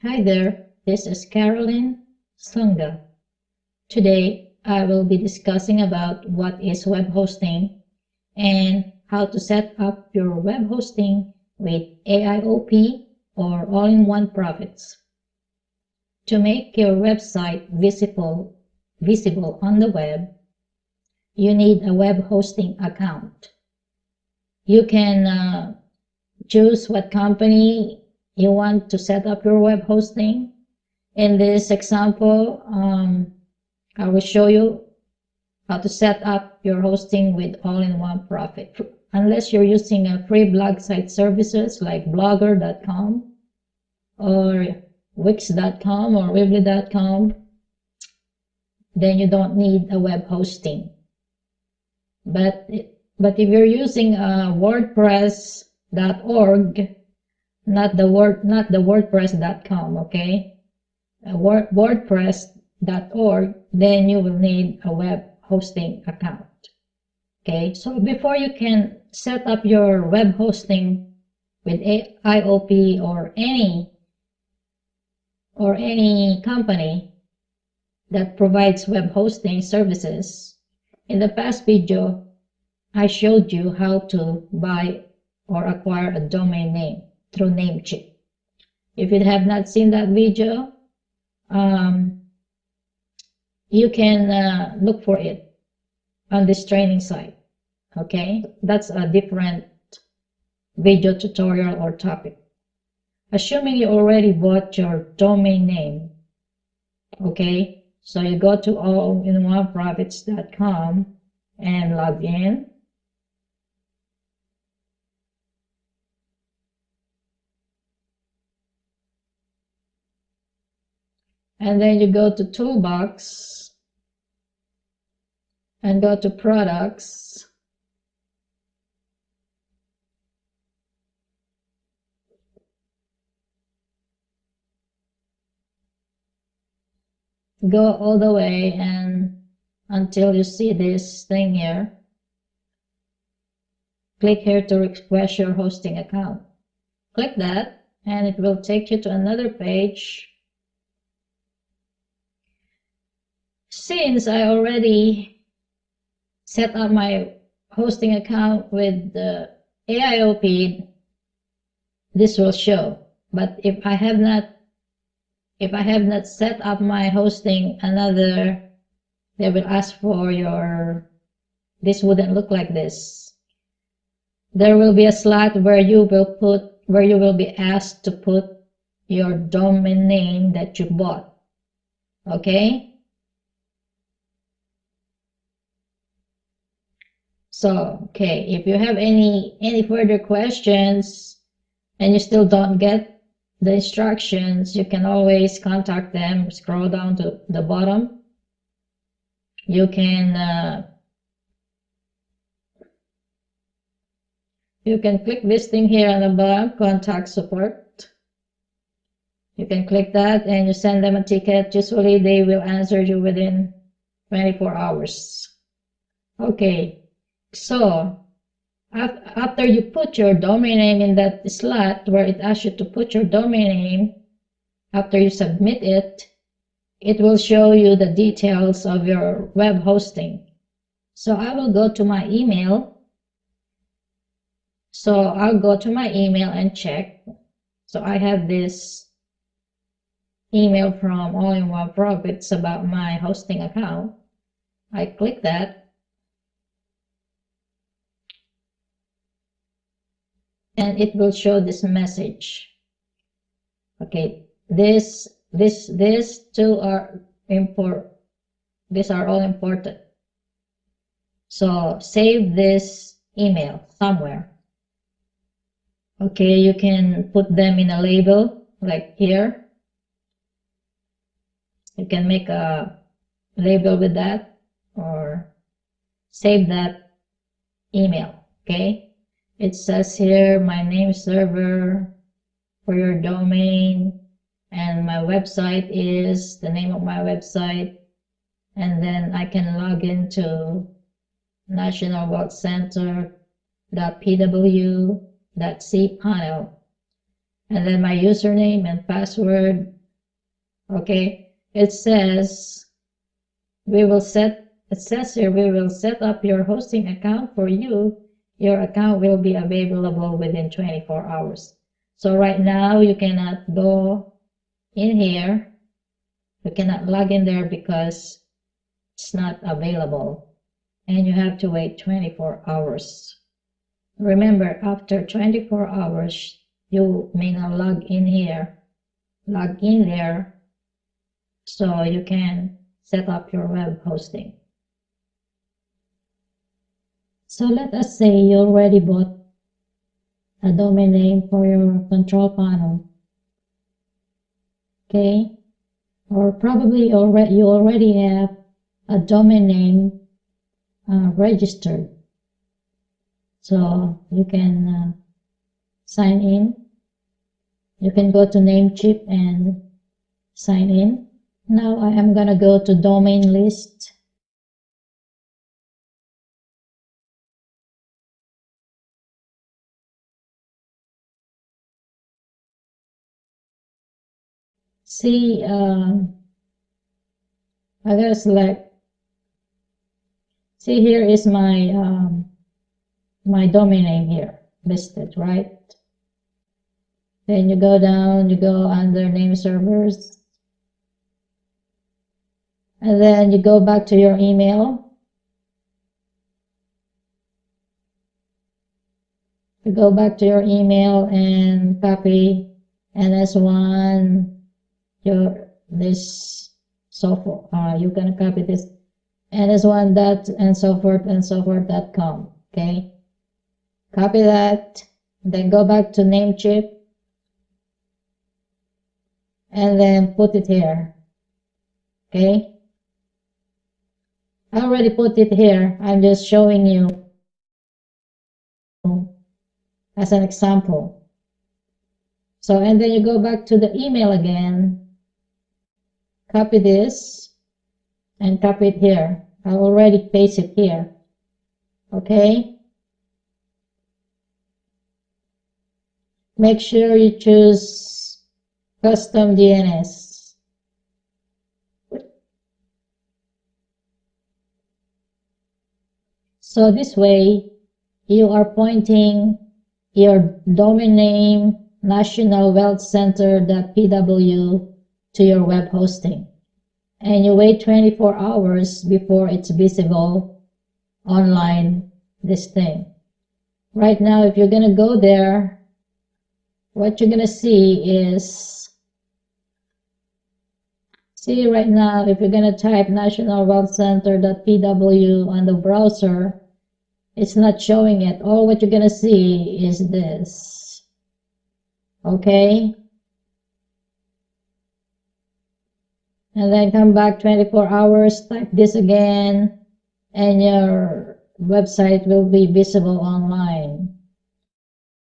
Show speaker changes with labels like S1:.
S1: Hi there, this is Carolyn Sangha. Today I will be discussing about what is web hosting and how to set up your web hosting with AIOP or AllinOneProfits. To make your website visible on the web, you need a web hosting account. You can choose what company you want to set up your web hosting. In this example, I will show you how to set up your hosting with AllinOneProfit. Unless you're using a free blog site services like blogger.com or wix.com or weebly.com, then you don't need a web hosting. But if you're using WordPress.org, not the WordPress.com, okay? WordPress.org, then you will need a web hosting account. Okay, so before you can set up your web hosting with AIOP or any company that provides web hosting services, in the past video I showed you how to buy or acquire a domain name through Namecheap. If you have not seen that video, you can look for it on this training site. Okay, that's a different video tutorial or topic. Assuming you already bought your domain name, okay, so you go to AllinOneProfits.com and log in. And then you go to Toolbox and go to Products. Go all the way and until you see this thing here. Click here to request your hosting account. Click that and it will take you to another page. Since I already set up my hosting account with the AIOP, this will show. But if I have not set up my hosting, they will ask for this wouldn't look like this. There will be a slot where you will be asked to put your domain name that you bought. Okay? So, okay, if you have any further questions and you still don't get the instructions, you can always contact them. Scroll down to the bottom. You can click this thing here on the bottom, contact support. You can click that and you send them a ticket. Usually they will answer you within 24 hours. Okay. So, after you put your domain name in that slot where it asks you to put your domain name, after you submit it, it will show you the details of your web hosting. So I will go to my email. So I'll go to my email and check. So I have this email from AllinOneProfits about my hosting account. I click that. And it will show this message. Okay, these two are important. These are all important. So save this email somewhere. Okay, you can put them in a label like here. You can make a label with that or save that email. Okay. It says here my name server for your domain, and my website is the name of my website, and then I can log into nationalwealthcenter.pw.cpanel, and then my username and password Okay, it says it says here, we will set up your hosting account for you. Your account will be available within 24 hours. So right now you cannot go in here. You cannot log in there because it's not available. And you have to wait 24 hours. Remember, after 24 hours, you may not log in here, log in there, so you can set up your web hosting. So let us say you already bought a domain name for your control panel. Okay, or probably you already have a domain name registered. So you can sign in. You can go to Namecheap and sign in. Now I am going to go to domain list. See, I gotta select. See, here is my my domain name here listed, right? Then you go down, you go under name servers, and then you go back to your email. You go back to your email and copy NS1 this so forth. You're gonna copy this NS1 dot and so forth.com. Okay, copy that, then go back to Namecheap and then put it here. Okay, I already put it here. I'm just showing you as an example. So, and then you go back to the email again, copy this and copy it here. I already paste it here. Okay, make sure you choose custom DNS. So this way you are pointing your domain name nationalwealthcenter.pw to your web hosting, and you wait 24 hours before it's visible online, this thing. Right now, if you're gonna go there, what you're gonna see is, see right now, if you're gonna type nationalwealthcenter.pw on the browser, it's not showing it. All what you're gonna see is this. Okay, and then come back 24 hours, type this again, and your website will be visible online.